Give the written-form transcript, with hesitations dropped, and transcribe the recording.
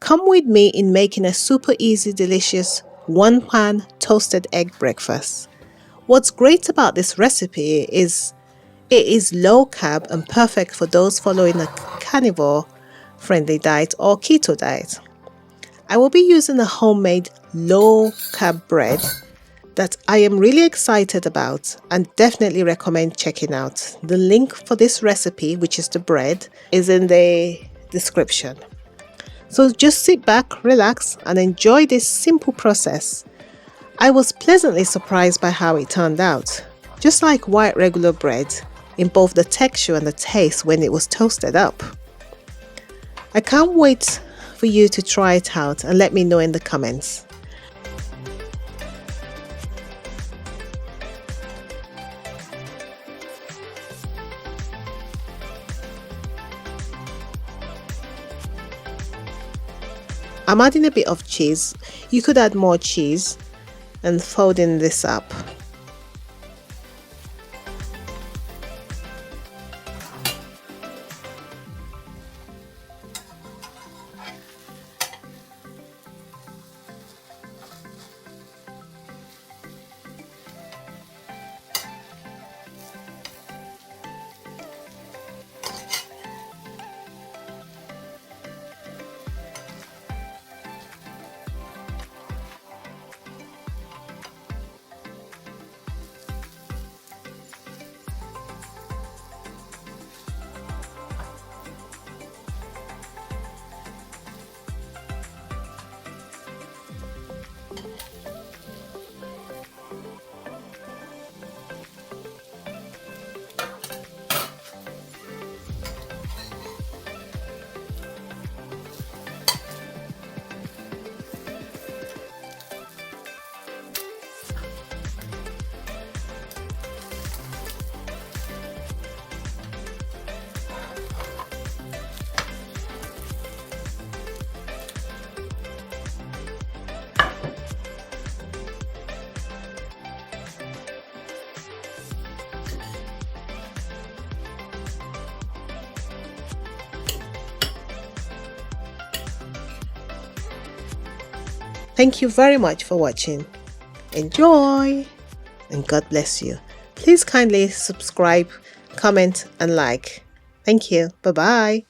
Come with me in making a super easy, delicious 1-pan toasted egg breakfast. What's great about this recipe is it is low carb and perfect for those following a carnivore friendly diet or keto diet. I will be using a homemade low carb bread that I am really excited about and definitely recommend checking out. The link for this recipe, which is the bread, is in the description. So just sit back, relax, and enjoy this simple process. I was pleasantly surprised by how it turned out, just like white regular bread in both the texture and the taste when it was toasted up. I can't wait for you to try it out and let me know in the comments. I'm adding a bit of cheese. You could add more cheese and folding this up. Thank you very much for watching. Enjoy and God bless you. Please kindly subscribe, comment and like. Thank you. Bye-bye.